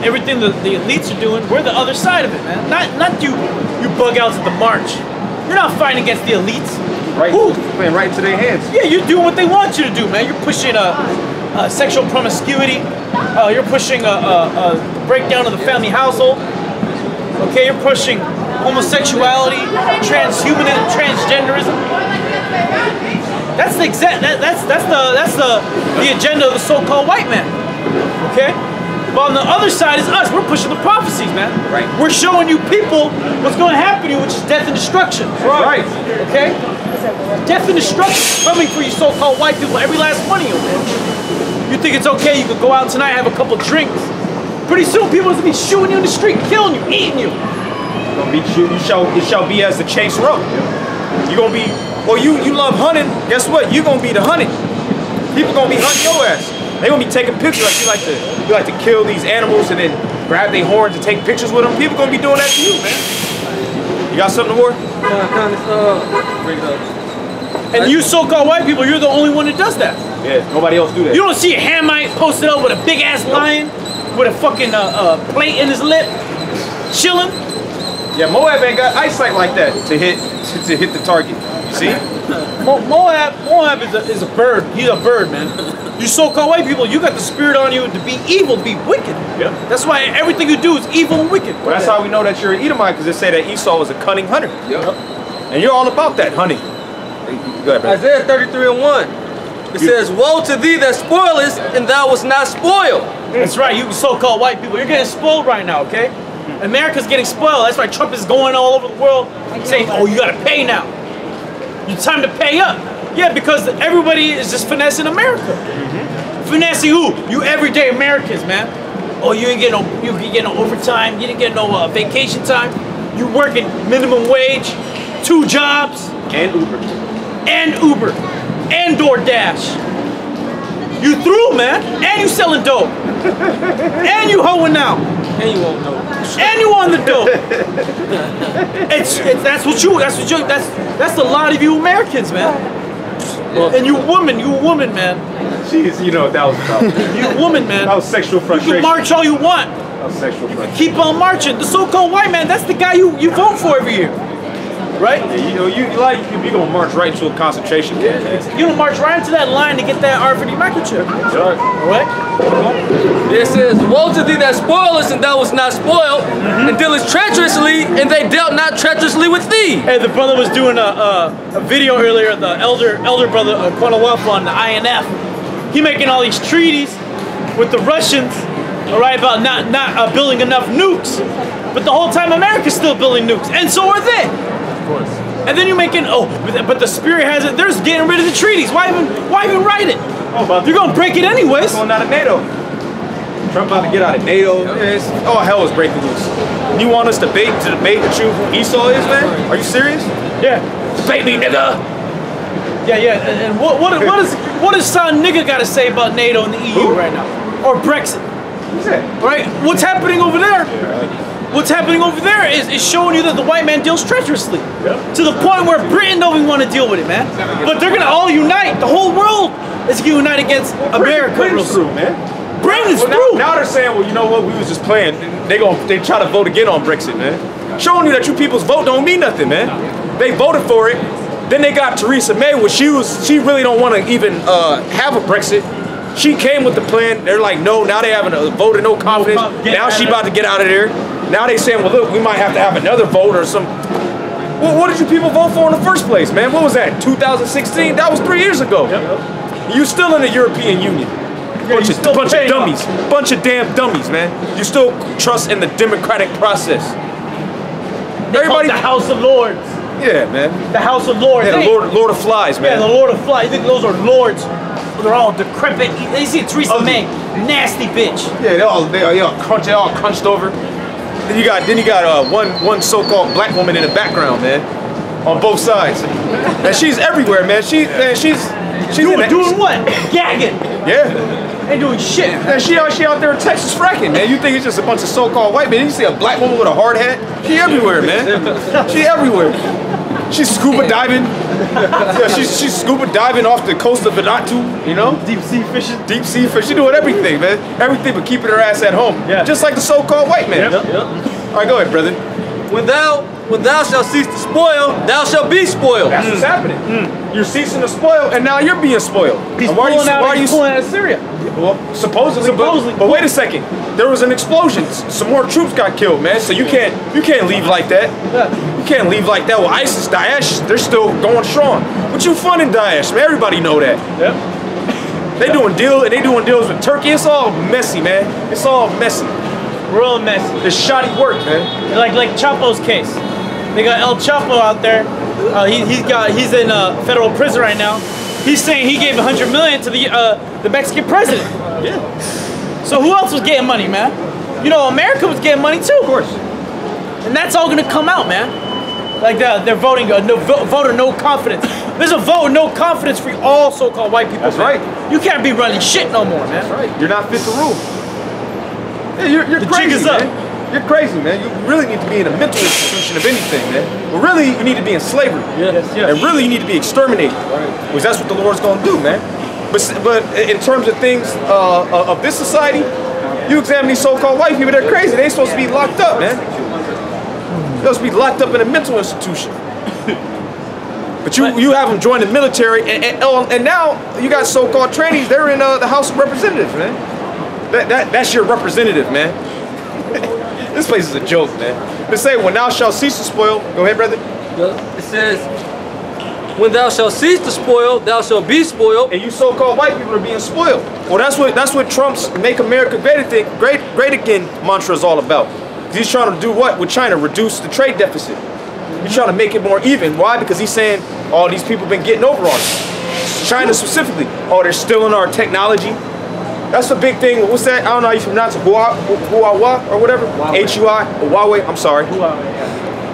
everything the elites are doing, we're the other side of it, man. Not you bug outs at the march. You're not fighting against the elites. Right, playing right into their hands. Yeah, you're doing what they want you to do, man. You're pushing sexual promiscuity. You're pushing a breakdown of the family household. Okay, you're pushing homosexuality, transgenderism. That's the agenda of the so-called white man. Okay? But on the other side is us. We're pushing the prophecies, man. Right. We're showing you people what's going to happen to you, which is death and destruction. Right. Okay? Death and destruction coming for you so-called white people, every last one of you, man. You think it's okay, you could go out tonight, have a couple drinks. Pretty soon people are going to be shooting you in the street, killing you, eating you. It shall be as the chase road. You're going to be, well, you love hunting, guess what? You're going to be the hunted. People going to be hunting your ass. They're going to be taking pictures like you like to kill these animals and then grab their horns and take pictures with them. People going to be doing that to you, man. You got something to work? Bring it up. And you so-called white people, you're the only one that does that. Yeah, nobody else do that. You don't see a Hamite posted up with a big-ass lion with a fucking plate in his lip, chilling. Yeah, Moab ain't got eyesight like that to hit the target. See? Moab is a bird. He's a bird, man. You so-called white people, you got the spirit on you to be evil, to be wicked. Yeah. That's why everything you do is evil and wicked. Well, that's how we know that you're an Edomite, because they say that Esau was a cunning hunter. Yep. And you're all about that hunting. Go ahead, brother. Isaiah 33:1. It says, "Woe to thee that spoilest, and thou was not spoiled." That's right, you so-called white people. You're getting spoiled right now, okay? America's getting spoiled. That's why Trump is going all over the world saying, oh, you gotta pay now. It's time to pay up. Yeah, because everybody is just finessing America. Finessing who? You everyday Americans, man. Oh, you didn't get no overtime. You didn't get no vacation time. You working minimum wage, 2 jobs. And Uber. And Uber. And DoorDash. You through, man. And you selling dope. And you hoeing now. And you won't know. And you on the dope. That's a lot of you Americans, man. And you woman, man. Jeez, you know what that was about. You woman, man. That was sexual frustration. You can march all you want. That was sexual frustration. Keep on marching. The so-called white man, that's the guy you vote for every year. Right? Yeah, you know, you're gonna march right into a concentration camp. You're gonna march right into that line to get that RFID microchip. Right. Alright? It says, "Woe to thee that spoilest, and thou was not spoiled, and dealest treacherously, and they dealt not treacherously with thee." Hey, the brother was doing a video earlier, the elder brother, Quanawaf on the INF. He making all these treaties with the Russians, alright, about not building enough nukes. But the whole time America's still building nukes, and so are they. And then you're making, but the spirit has it. They're just getting rid of the treaties. Why even write it? You're gonna break it anyways. Going out of NATO. Trump about to get out of NATO. All hell is breaking loose. You want us to debate the truth who Esau is, man? Are you serious? Yeah. Debate me, nigga. Yeah. And what does son nigga got to say about NATO and the EU right now, or Brexit? Right? What's happening over there? What's happening over there is showing you that the white man deals treacherously. To the point where Britain don't even want to deal with it, man. But they're going to all unite. The whole world is going to unite against America. Britain's through, man. Britain's through. Now they're saying, well, you know what? We was just playing. They try to vote again on Brexit, man. Showing you that you people's vote don't mean nothing, man. They voted for it. Then they got Theresa May, where she really don't want to even have a Brexit. She came with the plan. They're like, no. Now they having a vote of no confidence. Now she about to get out of there. Now they saying, well, look, we might have to have another vote or some. Well, what did you people vote for in the first place, man? What was that? 2016? That was 3 years ago. You still in the European Union. Bunch of dummies. Bunch of damn dummies, man. You still trust in the democratic process. Everybody, the House of Lords. Yeah, man. The House of Lords. Yeah, the Lord of Flies, man. Yeah, the Lord of Flies. You think those are lords? They're all decrepit. They see Theresa May, nasty bitch. Yeah, they all crunched over. Then you got one so-called black woman in the background, man, on both sides. And she's everywhere, man. She's doing what? Gagging. Yeah. Ain't doing shit. And she out there in Texas fracking, man. You think it's just a bunch of so-called white men? You see a black woman with a hard hat? She everywhere, man. She everywhere. She's scuba diving. Yeah, she's scuba diving off the coast of Vanuatu, you know? Deep sea fishing. Deep sea fishing. She doing everything, man. Everything but keeping her ass at home. Yeah. Just like the so-called white man. Yep. All right, go ahead, brother. When thou shalt cease to spoil, thou shalt be spoiled. That's what's happening. You're ceasing to spoil, and now you're being spoiled. He's And why pulling are out of Syria. Well, supposedly. But wait a second. There was an explosion. Some more troops got killed, man. So you can't leave like that. You can't leave like that. Well, ISIS, Daesh, they're still going strong. But you funding Daesh, man. Everybody know that. Yep. They doing deals with Turkey. It's all messy, man. It's all messy. Real messy. It's shoddy work, man. Like Chapo's case. They got El Chapo out there. He's in federal prison right now. He's saying he gave $100 million to the Mexican president. Yeah. So who else was getting money, man? You know, America was getting money too. Of course. And that's all gonna come out, man. Like they're voting vote of no confidence. There's a vote of no confidence for all so-called white people. That's man. right. You can't be running shit no more, man. That's right. You're not fit to rule. Yeah, you're The crazy, jig is man. up. You're crazy, man. You really need to be in a mental institution of anything, man. But really, you need to be in slavery. Yes. And really, you need to be exterminated. Right. Because that's what the Lord's going to do, man. But in terms of things of this society, you examine these so-called white people, they're crazy. They're supposed to be locked up, man. They're supposed to be locked up in a mental institution. But you have them join the military, and now you got so-called trainees. They're in the House of Representatives, man. That's your representative, man. This place is a joke, man. They say, when thou shalt cease to spoil. Go ahead, brother. It says, when thou shalt cease to spoil, thou shalt be spoiled. And you so-called white people are being spoiled. Well, that's what Trump's "Make America Great Again" mantra is all about. He's trying to do what with China? Reduce the trade deficit. He's trying to make it more even. Why? Because he's saying all these people been getting over on us. China specifically. Oh, they're stealing our technology. That's a big thing. What's that? I don't know how you pronounce it. Huawei or whatever. H-U-I. Huawei. I'm sorry.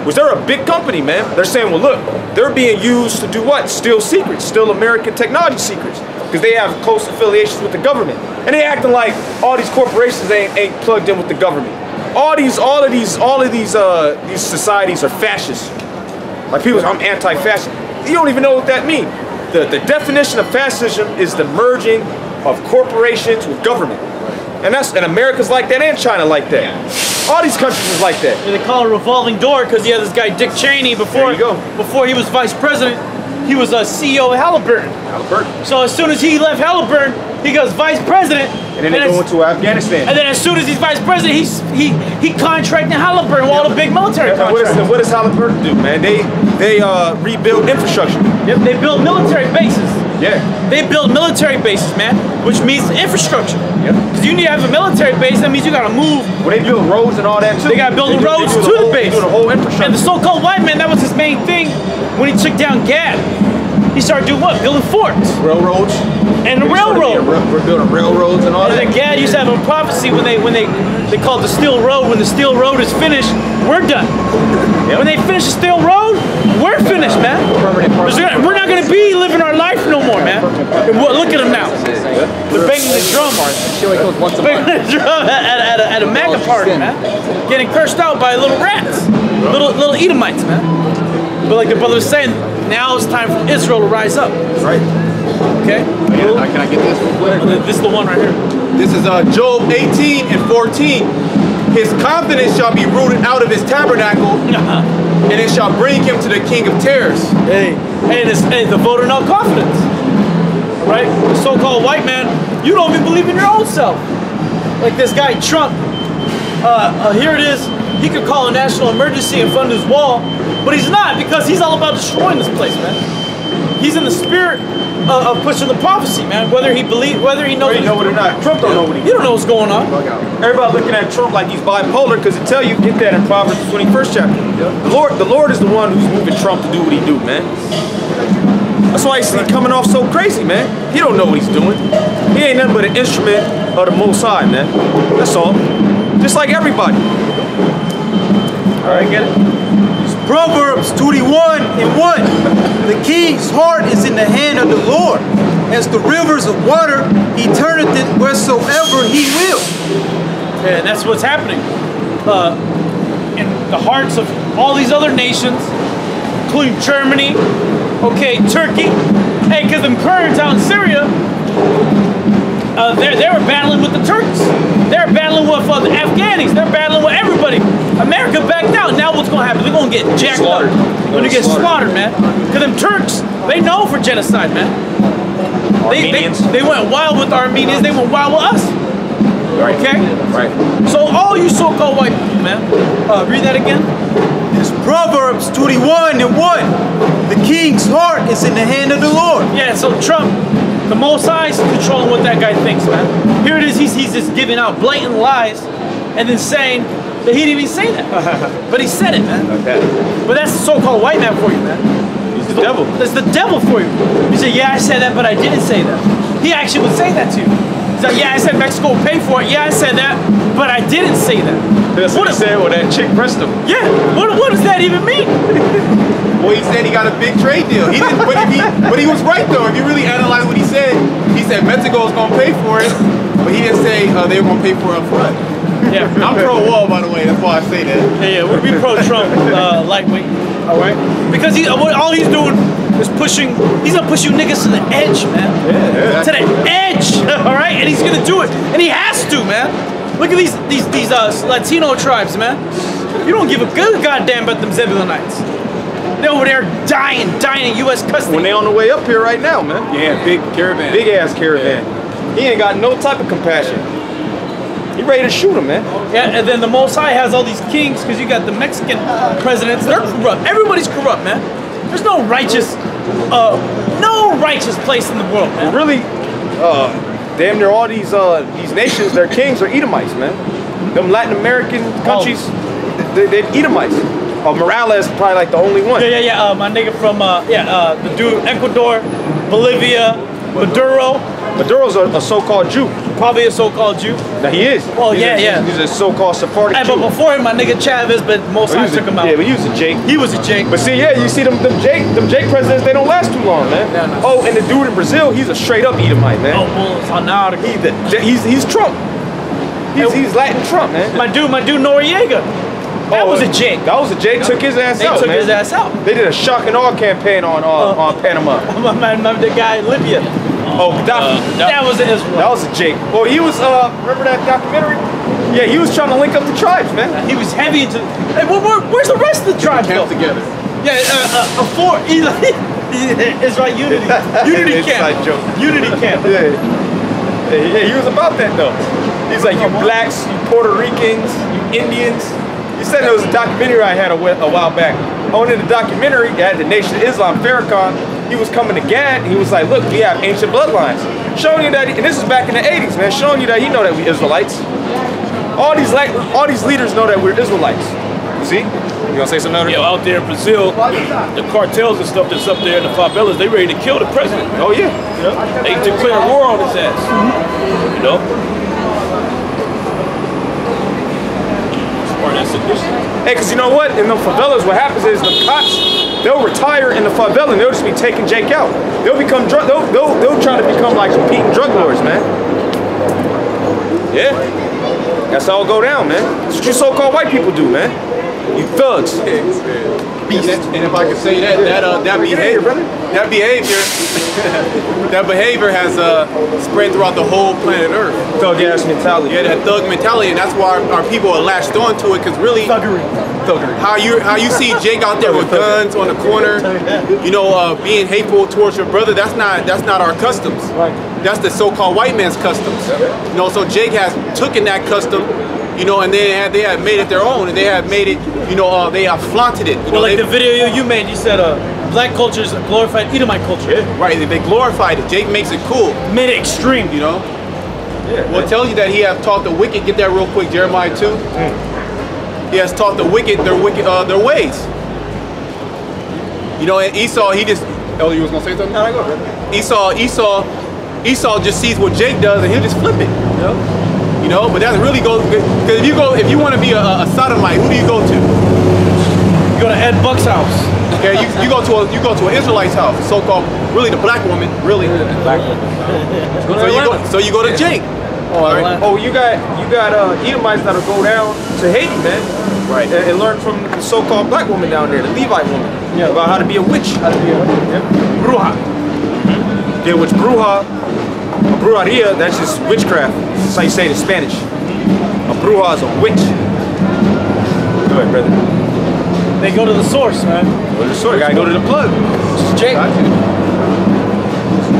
Was they're a big company, man. They're saying, well, look, they're being used to do what? Steal secrets, steal American technology secrets, because they have close affiliations with the government, and they acting like all these corporations ain't plugged in with the government. All of these societies are fascist. Like people, I'm anti-fascist. You don't even know what that means. The definition of fascism is the merging of corporations with government. And America's like that, and China like that. All these countries is like that. They call it a revolving door because you had this guy Dick Cheney before he was vice president. He was a CEO of Halliburton. So as soon as he left Halliburton, he goes vice president. And then they go into Afghanistan. And then as soon as he's vice president, he contracted Halliburton with all the big military contracts. What does Halliburton do, man? They rebuild infrastructure. Yep, they build military bases. Yeah. They build military bases, man, which means infrastructure. Yep. Because you need to have a military base, that means you gotta move. Well, they build roads and all that too. They gotta build the roads to the base. They do the whole infrastructure. And the so-called white man, that was his main thing when he took down Gad. He started doing what? Building forts. Railroads. And the railroad. We're building railroads and all that. And then Gad used to have a prophecy when they called the steel road. When the steel road is finished, we're done. Yep. When they finish the steel road, we're finished, man. We're not gonna be living our life no more, man. And look at them now. They're banging the drum. Banging the drum at a MAGA party, man. Getting cursed out by little rats, little Edomites, man. But like the brother was saying, now it's time for Israel to rise up. Right. Okay? Can I get this real quick? This is the one right here. This is Job 18 and 14. His confidence shall be rooted out of his tabernacle, and it shall bring him to the king of terrors. Hey, it's the vote of no confidence. Right? The so-called white man, you don't even believe in your own self. Like this guy Trump. Here it is. He could call a national emergency and fund his wall, but he's not, because he's all about destroying this place, man. He's in the spirit of pushing the prophecy, man. Whether he knows it or not. Trump don't know what he. You don't know what's going on. Everybody looking at Trump like he's bipolar, because it tell you, get that in Proverbs 21st chapter. Yep. The Lord is the one who's moving Trump to do what he do, man. That's why he's coming off so crazy, man. He don't know what he's doing. He ain't nothing but an instrument of the Most High, man. That's all. Just like everybody. All right, get it? Proverbs 21 and 1. The king's heart is in the hand of the Lord. As the rivers of water, he turneth it wheresoever he will. Yeah, and that's what's happening. In the hearts of all these other nations, including Germany, okay, Turkey. Hey, because them Kurds out in Syria, they were battling with the Turks. They're battling with the Afghanis. They're battling with everybody. America backed out. Now what's going to happen? They're going to get jacked up. They're going to get slaughtered, man. Because them Turks, they know for genocide, man. They went wild with the Armenians. They went wild with us. Right. Okay? Right. So all you so-called white people, man, read that again. It's Proverbs 21:1. The king's heart is in the hand of the Lord. Yeah, so Trump, the Most High is controlling what that guy thinks, man. Here it is, he's just giving out blatant lies and then saying that he didn't even say that. But he said it, man. Okay. But that's the so-called white man for you, man. He's the devil. That's the devil for you. You say, yeah, I said that, but I didn't say that. He actually would say that to you. He's like, yeah, I said Mexico will pay for it. Yeah, I said that, but I didn't say that. That's what he said when that chick pressed him. Yeah, what does that even mean? Well, he said he got a big trade deal. He didn't, but he was right though. If you really analyze what he said Mexico was gonna pay for it, but he didn't say they were gonna pay for it up front. Yeah, I'm pro-wall, by the way. That's why I say that. Yeah, we pro-Trump lightweight. All right, because all he's doing is pushing. He's gonna push you niggas to the edge, man. Yeah. To the edge. All right, and he's gonna do it, and he has to, man. Look at these Latino tribes, man. You don't give a good goddamn about them Zebulonites. They're over there dying in U.S. custody. When they on the way up here right now, man. Yeah, big caravan. Big ass caravan. He ain't got no type of compassion. He ready to shoot him, man. Yeah, and then the Most High has all these kings because you got the Mexican presidents. They're corrupt. Everybody's corrupt, man. There's no righteous place in the world, man. Really, damn near all these nations, their kings are Edomites, man. Them Latin American countries, they're Edomites. Morales is probably like the only one. Yeah. My nigga from the dude Ecuador, Bolivia, Maduro. Maduro's a so-called Jew. Probably a so-called Jew. Now he is. Well, yeah. He's a so-called Sephardic Hey, Jew. but before him, my nigga Chavez, but Most High took him out. Yeah, but he was a Jake. He was a Jake. But see, yeah, you see them Jake presidents, they don't last too long, man. Yeah, no. Oh, and the dude in Brazil, he's a straight up Edomite, man. Oh, Bolsonaro. He's Trump. He's Latin Trump, man. My dude Noriega. That was a Jake. That was a Jake. Took his ass out, They took man. his ass out. They did a shock and awe campaign on Panama. The guy in Libya. Oh, Gaddafi. That was an Israel. That was a Jake. Well, he was, remember that documentary? Yeah, he was trying to link up the tribes, man. He was heavy into. Hey, where's the rest of the tribes Camp go? together. Yeah, it's right. Unity camp. Inside joke. Unity camp. Yeah, he was about that, though. He's like, you blacks, you Puerto Ricans, you Indians. He said there was a documentary I had a while back. On in the documentary, it had the Nation of Islam, Farrakhan. He was coming to Gad, he was like, look, we have ancient bloodlines. Showing you that, and this is back in the 80s, man, showing you that he know that we Israelites. All these leaders know that we're Israelites. See? You gonna say something else? Yeah, out there in Brazil, the cartels and stuff that's up there in the favelas, they ready to kill the president. Oh yeah. They declare war on his ass. You know? Hey, cause you know what? In the favelas, what happens is the cops, they'll retire in the favela and they'll just be taking Jake out. They'll become they'll try to become like competing drug lords, man. Yeah. That's how it'll go down, man. That's what you so-called white people do, man. You thugs. And if I could say that behavior has spread throughout the whole planet Earth. Thug ass mentality. Yeah, that thug mentality, and that's why our people are latched onto it. Because really, Thuggery. how you see Jake out there with guns on the corner, you know, being hateful towards your brother. That's not our customs. Right. That's the so-called white man's customs. You know, so Jake has taken that custom, you know, and they have made it their own, and they have made it, you know, they have flaunted it. You know, Well, like the video you made, you said black culture is a glorified Edomite culture. yeah, right? They glorified it. Jake makes it cool, Made it extreme. you know. Yeah. Well, it tells you that he has taught the wicked. Get that real quick, Jeremiah 2. He has taught the wicked their ways. You know, and Esau, he just. Oh, you was gonna say something? Esau just sees what Jake does and he'll just flip it. Yep. You know, but that really goes because if you want to be a sodomite, who do you go to? You go to Ed Buck's house. Okay, you go to an Israelite's house, so-called really the black woman, really. So you go to Jake. All right. Oh, you got Edomites that'll go down to Haiti, man. Right. And learn from the so-called black woman down there, the Levite woman. about how to be a witch. Bruja. Yeah, which brujeria, that's just witchcraft. That's how you say it in Spanish. A bruja is a witch. Go ahead, brother. They go to the source, man. Go to the source. Gotta go to the plug. Jake.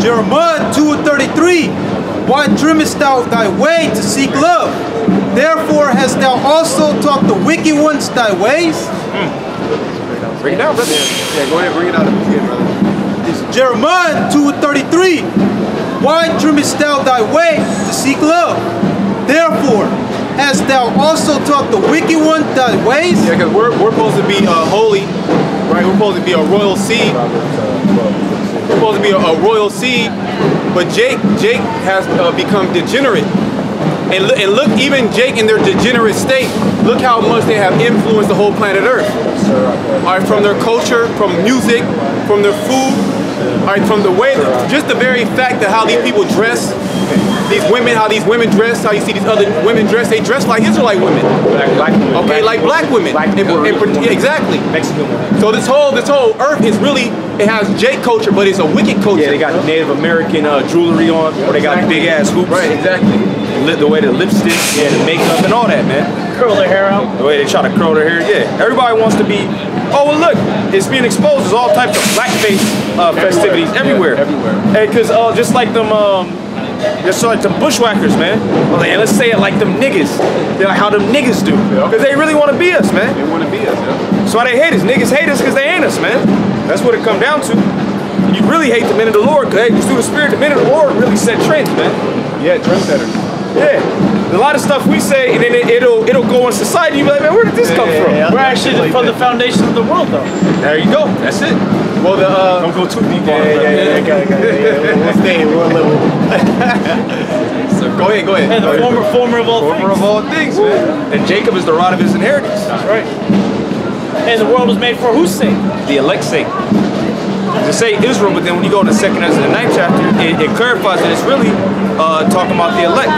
Jeremiah 2:33. Why trimmest thou thy way to seek love? Therefore hast thou also taught the wicked ones thy ways? Bring it down, brother. Yeah, go ahead, bring it out of here, brother. Jeremiah 2:33. Why trimmest thou thy way to seek love? Therefore hast thou also taught the wicked one thy ways? Yeah, because we're supposed to be holy, right? We're supposed to be a royal seed. We're supposed to be a royal seed, but Jake has become degenerate. And look, even Jake in their degenerate state, look how much they have influenced the whole planet Earth. All right, from their culture, from music, from their food, all right, from the way, just the very fact that how these people dress, how these women dress, how you see these other women dress, they dress like Israelite women. Black women. Okay, like black women. Yeah, exactly. Mexican women. So this whole Earth is really, it has Jake culture, but it's a wicked culture. Yeah, they got Native American jewelry on, or they got big ass hoops. Right, exactly. The way the lipstick, yeah, the makeup and all that, man. Curl their hair out. The way they try to curl their hair, yeah. Everybody wants to be, oh, well, look, it's being exposed. There's all types of blackface festivities everywhere. Everywhere. And because just like them, just like them bushwhackers, man. Well, let's say it like them niggas. They're like how them niggas do. Because they really want to be us, man. They want to be us, yeah. That's why they hate us. Niggas hate us because they ain't us, man. That's what it come down to. You really hate the men of the Lord, because through the Spirit, the men of the Lord really set trends, man. Yeah, trendsetters. Yeah. A lot of stuff we say, and then it'll go in society. You be like, man, where did this come from? We're actually from the foundation of the world, though. There you go. That's it. Well, Don't go too deep on it. We'll stay in one level. So go ahead. And the former of all things. Former of all things, man. And Jacob is the rod of his inheritance. That's right. And the world was made for whose sake? The elect's sake. To say Israel, but then when you go to 2nd Ezra, the 9th chapter, it clarifies that it's really talking about the elect.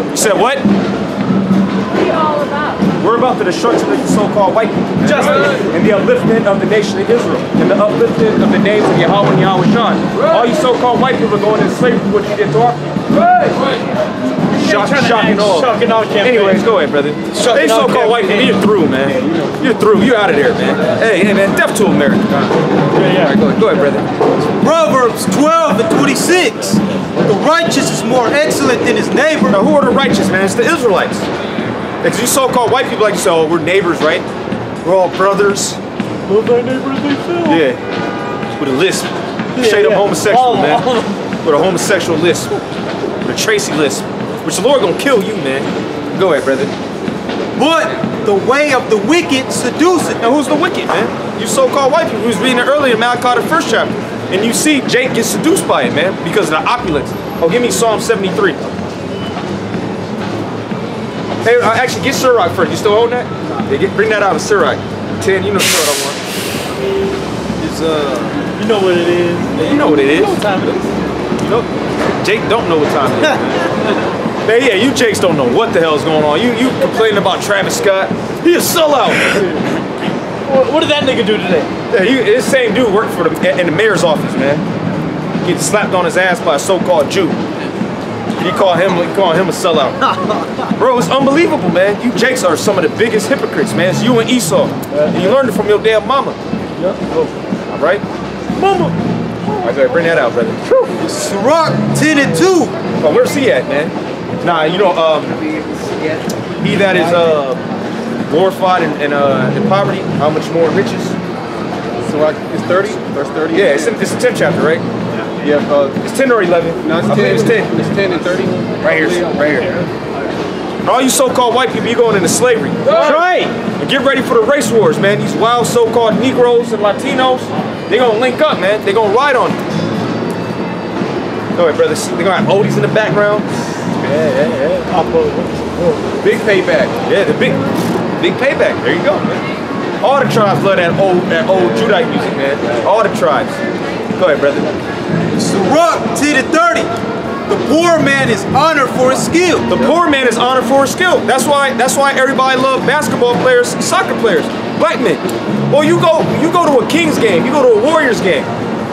You said what? What are you all about? We're about the destruction of the so-called white people. Justice. And the upliftment of the nation of Israel. And the upliftment of the names of Yahweh and Yahweh Shah. All you so-called white people are going into slavery for what you did to our people. Shock and awe. Shock and awe campaign. Anyways, go ahead, brother. They so-called white people, you're through, man. You're through. You're out of there, man. Hey, man, death to America. Yeah. All right, go ahead, brother. Proverbs 12:26. The righteous is more excellent than his neighbor. Now, who are the righteous, man? It's the Israelites. Because you so-called white people like to say, oh, we're neighbors, right? We're all brothers. Love thy neighbor as thyself. Yeah. With a lisp. Straight up homosexual, man. With a homosexual lisp. With a Tracy lisp. Which the Lord gonna kill you, man. Go ahead, brother. But the way of the wicked seduceth. Now, who's the wicked, man? You so-called white people. We was reading it earlier in Malachi, the 1st chapter. And you see Jake gets seduced by it, man, because of the opulence. Oh, give me Psalm 73. Hey, actually, get Sirach first. You still holding that? Yeah, bring that out of Sirach. 10, you know what I want. It's You know what it is. Yeah, you know what it is. You know what time it is. You know, Jake don't know what time it is, man. Man, yeah, you Jakes don't know what the hell is going on. You complaining about Travis Scott. He a sellout. What did that nigga do today? Yeah, this same dude worked for in the mayor's office, man. Get slapped on his ass by a so-called Jew. He called him a sellout. Bro, it's unbelievable, man. You Jakes are some of the biggest hypocrites, man. It's you and Esau. And you learned it from your damn mama. All right? Mama. All right, go ahead, bring that out, brother. Sirach 10:2. Oh, where's he at, man? Nah, you know, he that is glorified in poverty, how much more riches? So it's 30, verse 30. Yeah, it's the 10th chapter, right? Yeah, It's 10 or 11. no, it's I 10. believe it's 10. It's 10 and 30. Right here, right here. And all you so-called white people, you going into slavery. That's right. And get ready for the race wars, man. These wild so-called Negroes and Latinos, they gonna link up, man. They gonna ride on you. Go ahead, brother. They gonna have oldies in the background. Yeah. Big payback. Yeah, the big payback. There you go, man. All the tribes love that old Judite music, man. All the tribes. Go ahead, brother. Sirach 10:30. The poor man is honored for his skill. The poor man is honored for his skill. That's why everybody loves basketball players, soccer players, black men. Well, you go to a Kings game, you go to a Warriors game.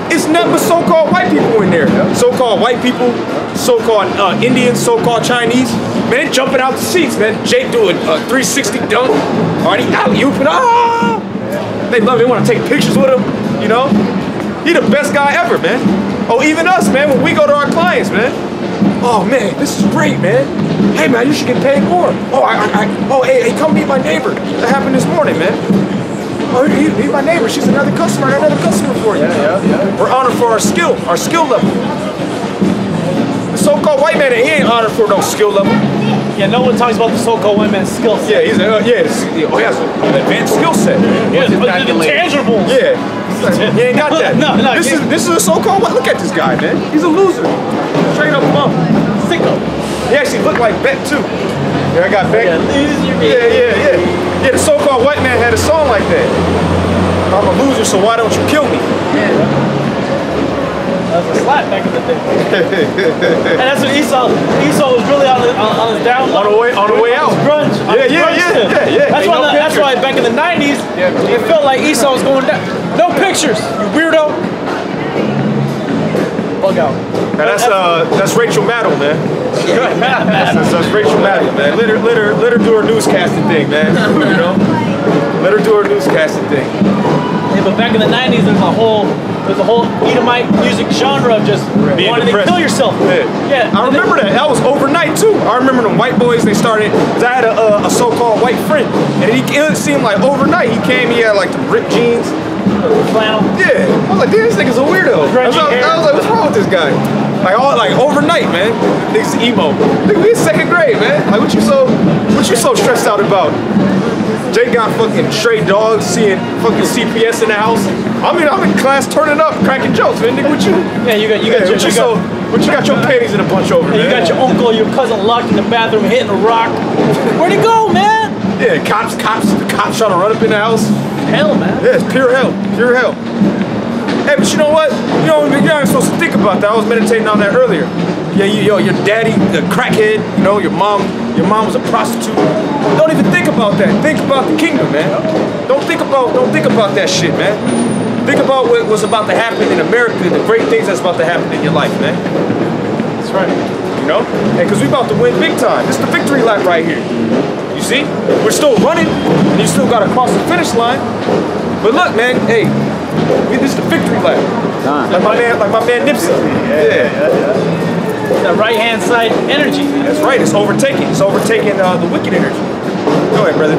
It's nothing but so-called white people in there. So-called white people, so-called Indians, so-called Chinese. Man, they jumping out the seats, man. Jake doing a 360 dunk. Already out-youping. Ah! They love it. They want to take pictures with him, you know? He the best guy ever, man. Oh, even us, man, when we go to our clients, man. Oh, man, this is great, man. Hey, man, you should get paid more. Oh, hey, come meet my neighbor. That happened this morning, man. Oh, meet my neighbor. She's another customer. I got another customer for you. Yeah. We're honored for our skill level. The so-called white man, he ain't honored for no skill level. Yeah, no one talks about the so-called white man's skill set. Yeah, he has an advanced skill set. Yeah, the intangibles. Yeah. He ain't got that. No. This is a so-called white. Look at this guy, man. He's a loser. Straight up bum. Sicko. He actually looked like Beck too. Yeah, I got Beck. Yeah. Yeah, the so-called white man had a song like that. I'm a loser, so why don't you kill me? Yeah. That was a slap back in the day. And that's what Esau was really on his down low. On the way out. Grunge. Yeah. That's why back in the 90s, it felt like Esau was going down. No pictures, you weirdo. Bug out. Now that's Rachel Maddow, man. That's Rachel Maddow, man. Let her do her newscasting thing, man. You know? Let her do her newscasting thing. Yeah, but back in the 90s, there's a whole Edomite music genre of just wanting to kill yourself. Yeah. I remember that. That was overnight too. I remember the white boys, they started, because I had a so-called white friend, and it seemed like overnight he came, he had like the ripped jeans. Flannel. Yeah. I was like, damn, this nigga's a weirdo. I was like, what's wrong with this guy? Like overnight, man. Niggas emo. Nigga, we in second grade, man. Like what you so stressed out about? Jay got fucking stray dogs, seeing fucking CPS in the house. I'm in class turning up, cracking jokes, man. Nigga, what you? Yeah, you got your panties in a bunch over, man? You got your uncle, your cousin locked in the bathroom hitting a rock. Where'd he go, man? Yeah, the cops trying to run up in the house. Hell, man. Yeah, it's pure hell. Hey, but you know what? You're not supposed to think about that. I was meditating on that earlier. Yeah, your daddy, the crackhead. You know, your mom was a prostitute. Don't even think about that. Think about the kingdom, man. Don't think about that shit, man. Think about what was about to happen in America, the great things that's about to happen in your life, man. That's right. You know? And because we about to win big time. This is the victory lap right here. You see? We're still running, and you still got to cross the finish line. But look, man, hey, this is the victory lap. Like my man Nipsey. Yeah. That right-hand side energy. That's right. It's overtaking the wicked energy. Go ahead, brother.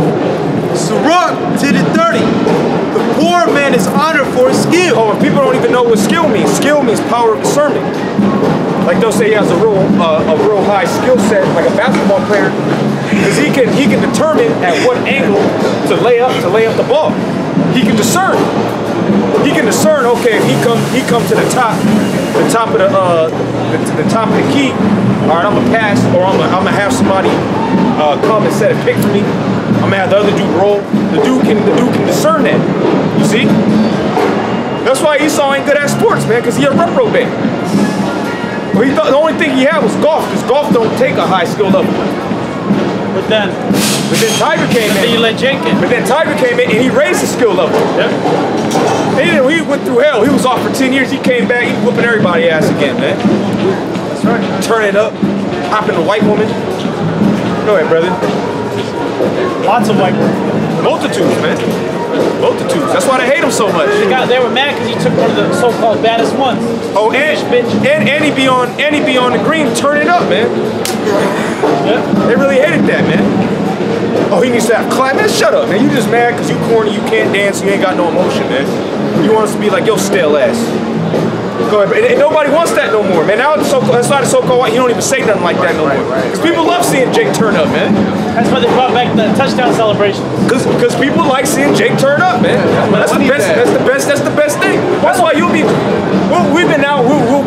Sirach 10:30. The poor man is honored for his skill. Oh, and people don't even know what skill means. Skill means power of discernment. Like they'll say he has a real high skill set, like a basketball player, because he can determine at what angle to lay up the ball. He can discern. He can discern. Okay, if he come to the top of the key. All right, I'm gonna pass, or I'm gonna have somebody come and set a pick for me. I'm gonna have the other dude roll. The dude can discern that. You see? That's why Esau ain't good at sports, man, because he a reprobate. Well, he thought the only thing he had was golf, because golf don't take a high skill level. But then Tiger came in. Then you let Jake in. But then Tiger came in and he raised his skill level. Yeah. He went through hell. He was off for 10 years. He came back, he whooping everybody's ass again, man. That's right. Turn it up, hopping a white woman. Go ahead, brother. Lots of white women. Multitudes, man. Multitudes. That's why they hate him so much. They were mad because he took one of the so-called baddest ones. Oh, and he be on the green, turn it up, man. Yeah. They really hated that, man. Oh, he needs to have clap. Man, shut up, man. You just mad because you corny, you can't dance, you ain't got no emotion, man. You want us to be like, yo, stale ass. Go ahead, and nobody wants that no more, man. Now that's why the so-called white, he don't even say nothing like that no more. Because people love seeing Jake turn up, man. That's why they brought back the touchdown celebration. Because people like seeing Jake turn up, man. That's the best. That's the best thing. That's why we'll be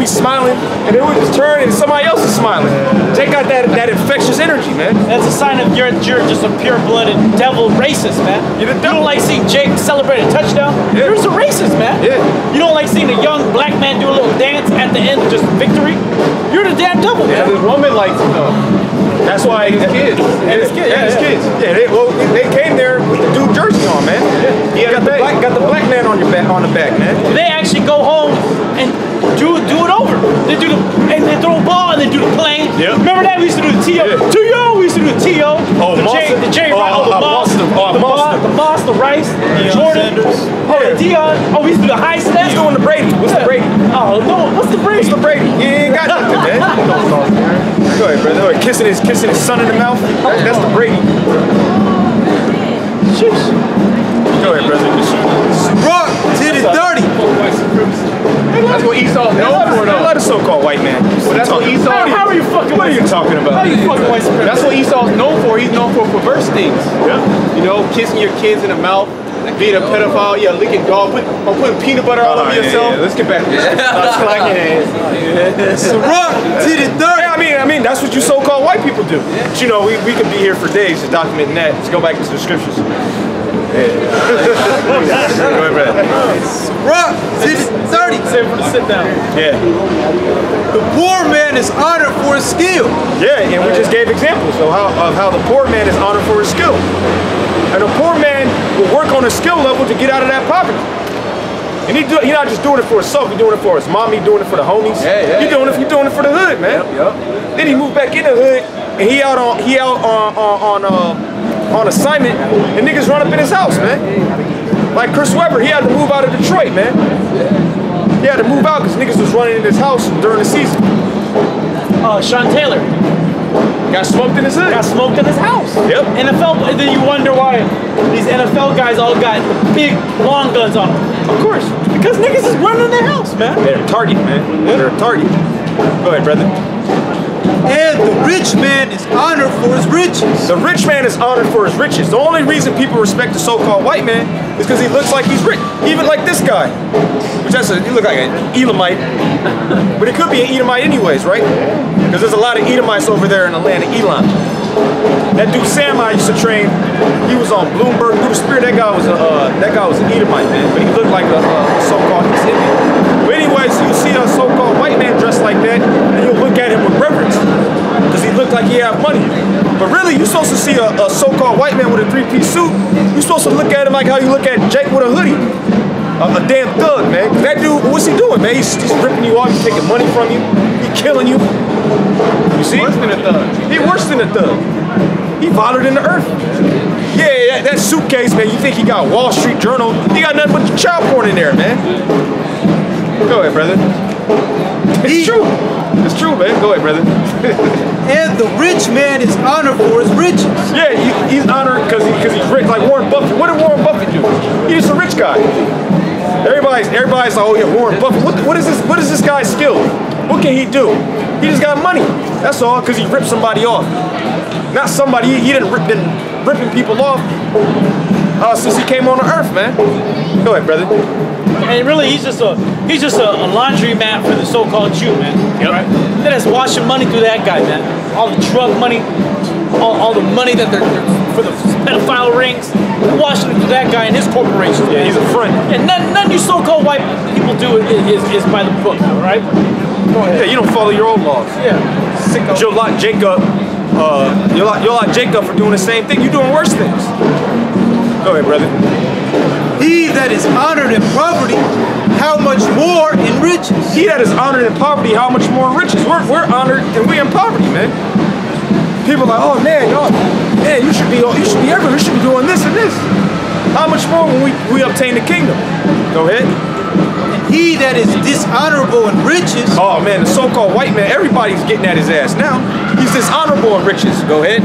smiling, and then we'll just turn and somebody else is smiling. Jake got that infectious energy, man. That's a sign of you're just a pure-blooded devil racist, man. You don't like seeing Jake celebrate a touchdown. Yeah. You're just a racist, man. Yeah. You don't like seeing a young black man do a little dance at the end, just victory. You're the damn devil, Yeah, man. this woman likes it though. That's why his kids. And his kids, Yeah, his kids. Yeah, they came there with the dude jersey on, man. Yeah, got the black man on your back on the back, man. They actually go home and do it over. They do and they throw a ball and they do the plane. Yep. Remember that? We used to do the T.O. Yeah. T.O. We used to do the T.O. Oh, the Monster. J, Oh, the Moss, Monster. the Moss, the Rice, Jordan. Sanders. Oh, the Dion. Oh, we used to do the high step. He's doing the Brady. What's the Brady? Oh no, what's the Brady? What's the Brady? He ain't got nothing, man. Go ahead, brother. Go ahead. Kissing his son in the mouth. That's the Brady. Sheesh. Go ahead, brother. Rock did it dirty. That's what Esau's known for, A though. lot of so-called white man. But that's what Esau. How are you fucking? What are you talking How about? are you fucking white supremacist? That's what Esau's known for. He's known for perverse things. Yeah. You know, kissing your kids in the mouth, being a pedophile, yeah, licking dog, or putting peanut butter all over yourself. Let's get back to this. Slacking ass. Rock did it dirty. I mean, that's what you so-called white people do. But, you know, we could be here for days just documenting that. Let's go back to the scriptures. Go ahead, brother. Rock did it dirty. Save for the sit down. Yeah. The poor man is honored for his skill. Yeah, and we just gave examples of how the poor man is honored for his skill. And the poor man will work on his skill level to get out of that poverty. And he's not just doing it for himself, he's doing it for his mom, he's doing it for the homies. He's doing it for the hood, man. Then he moved back in the hood and he out on assignment and niggas run up in his house, man. Like Chris Webber, he had to move out of Detroit, man. He had to move out because niggas was running in his house during the season. Sean Taylor Got smoked in his hood. got smoked in his house. Yep. NFL, and then you wonder why these NFL guys all got big long guns on them. Of course, because niggas is running their house, man. They're a target, man. They're a target. Go ahead, brother. And the rich man is honored for his riches. The rich man is honored for his riches. The only reason people respect the so-called white man is because he looks like he's rich. Even like this guy. Which he look like an Elamite. But it could be an Edomite anyways, right? Because there's a lot of Edomites over there in the land of Elam. That dude Sam I used to train, he was on Bloomberg Through the Spirit. That guy was an Edomite, man. But he looked like a so-called East Indian. But anyways, you see a so-called white man dressed like that, and you'll look at him with reverence. Because he looked like he had money. But really, you're supposed to see a so-called white man with a three-piece suit. You're supposed to look at him like how you look at Jake with a hoodie. A damn thug, man. That dude, what's he doing, man? He's ripping you off, he's taking money from you, he's killing you. You see? Worse than a thug. He worse than a thug. He volatile than the earth. Yeah, that suitcase, man. You think he got Wall Street Journal? He got nothing but child porn in there, man. Go ahead, brother. It's true. It's true, man. Go ahead, brother. And the rich man is honored for his riches. Yeah, he's honored because he's rich, like Warren Buffett. What did Warren Buffett do? He's just a rich guy. Everybody's like, oh yeah, Warren Buffett. What is this guy's skill? What can he do? He just got money. That's all, because he ripped somebody off. Not somebody. He didn't been ripping people off since he came on the earth, man. Go ahead, brother. And really, he's just a laundromat for the so-called Jew, man. Yep. Right? They're just washing money through that guy, man. All the drug money, all the money that they're for the pedophile rings, washing it through that guy and his corporation. Yeah, he's a front. And none you so-called white people do is by the book, right? Go ahead. Yeah, you don't follow your own laws. Yeah. But you'll lock Jacob. You'll lock Jacob for doing the same thing. You're doing worse things. Go ahead, brother. He that is honored in poverty, how much more in riches? He that is honored in poverty, how much more in riches? We're honored and we're in poverty, man. People are like, oh man, you should be everywhere. You should be doing this and this. How much more when we obtain the kingdom? Go ahead. And he that is dishonorable in riches, Oh man, the so-called white man, everybody's getting at his ass now. He's dishonorable in riches. Go ahead.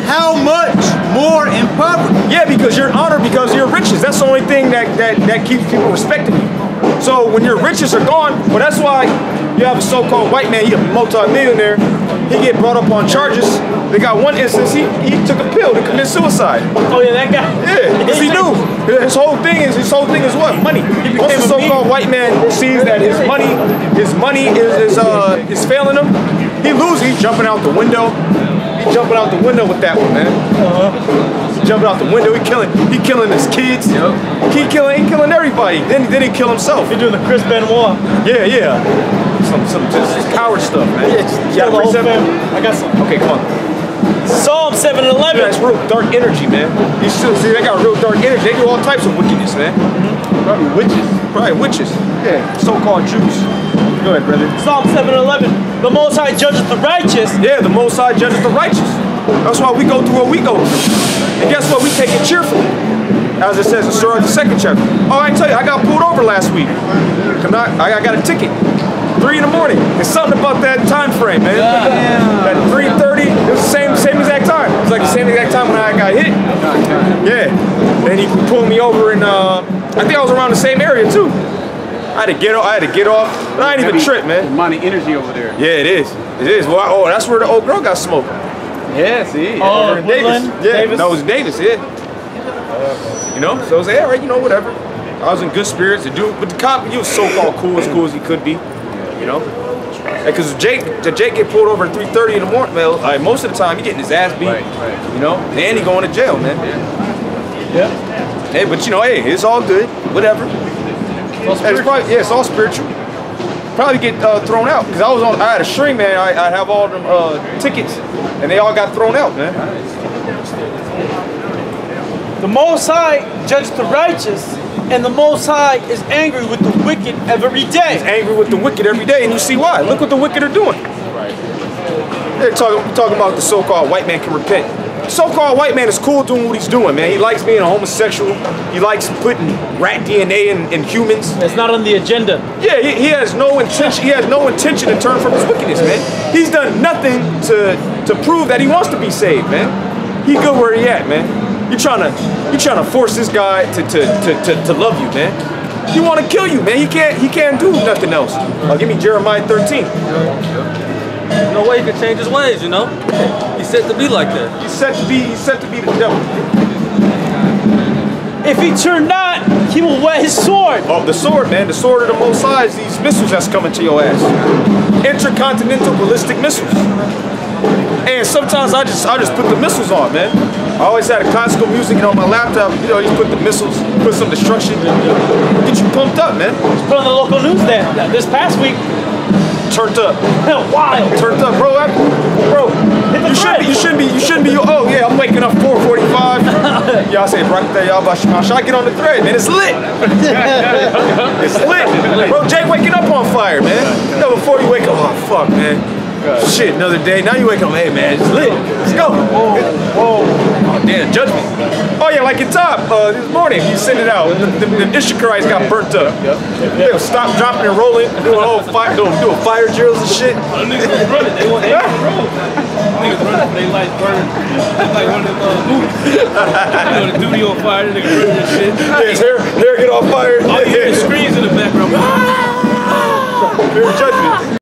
how much more in poverty? Yeah, because you're honored because of your riches. That's the only thing that keeps people respecting you. So when your riches are gone, well, that's why you have a so-called white man, he's a multi-millionaire. He get brought up on charges. They got one instance, he took a pill to commit suicide. Oh yeah, that guy. Yeah, because he knew. His whole thing is what? Money. Once the so-called white man sees that his money is failing him, he loses. He's jumping out the window. He's jumping out the window with that one, man. jumping out the window. He killing his kids. Yep. He killing everybody. Then he kill himself. You're doing the Chris Benoit. Yeah. Some just coward stuff, man. Yeah, the whole family. I got some. Okay, come on. Psalm 7:11. Yeah, that's real dark energy, man. You still see they got real dark energy. They do all types of wickedness, man. Probably witches. Yeah, so-called Jews. Go ahead, brother. Psalm 7:11. The Most High judges the righteous. Yeah, the Most High judges the righteous. That's why we go through what we go through. And guess what? We take it cheerfully. As it says in Surah, the 2nd chapter. Oh, I can tell you, I got pulled over last week. I got a ticket. 3 in the morning. There's something about that time frame, man. At 3:30, it was the same exact time. It was like the same exact time when I got hit. Yeah. Then he pulled me over and I think I was around the same area too. I had to get off. But I ain't even trip, man. Amount of energy over there. Yeah, it is. It is. Well, that's where the old girl got smoked. Yeah, see. Oh, Over in Davis. Woodland? Yeah, Davis? no, it was Davis, yeah. You know, so I was like, all right, you know, whatever. I was in good spirits. The dude, but the cop, he was so-called cool as he could be. You know? Because Jake get pulled over at 3:30 in the morning, man, like, most of the time he getting his ass beat. Right. You know? And he going to jail, man. Yeah. Hey, but you know, hey, it's all good. Whatever. It's all spiritual. Probably get thrown out. Because I had a string, man. I have all them tickets. And they all got thrown out, man. The Most High judges the righteous, and the Most High is angry with the wicked every day. He's angry with the wicked every day, and you see why. Look what the wicked are doing. They're talking about the so-called white man can repent. The so-called white man is cool doing what he's doing, man. He likes being a homosexual. He likes putting rat DNA in humans. It's not on the agenda. Yeah, he has no intention. He has no intention to turn from his wickedness, man. He's done nothing to prove that he wants to be saved, man. He good where he at, man. You trying to force this guy to love you, man. He want to kill you, man. He can't do nothing else. Give me Jeremiah 13. No way he can change his ways, you know? He's set to be like that. He's set to be the devil. If he turn not, he will wet his sword. Oh, the sword, man. The sword of the Most High is these missiles that's coming to your ass. Intercontinental ballistic missiles. And sometimes I just put the missiles on, man. I always had a classical music on my laptop. You know, you put the missiles, put some destruction, get you pumped up, man. Put on the local news that this past week. Turned up. Wild. Turned up, bro. You shouldn't be. Oh yeah, I'm waking up 4:45. Y'all say right there, y'all about should I get on the thread, man? It's lit. It's lit, bro. Jake waking up on fire, man. You know, before you wake up, oh fuck, man. Shit, another day. Now you wake up, hey man, it's lit. Let's go. Whoa. Oh damn, judgment. Oh yeah, like in top this morning, you sent it out. The Ishikarites got burnt up. They'll stop, dropping, and rolling, doing fire drills and shit. Niggas was running. They want to roll. Niggas running, they like burning. It's like one of them movies. You know, the duty on fire, the nigga burning and shit. Yeah, his hair get on fire. All you hear is screams in the background. Fear judgment.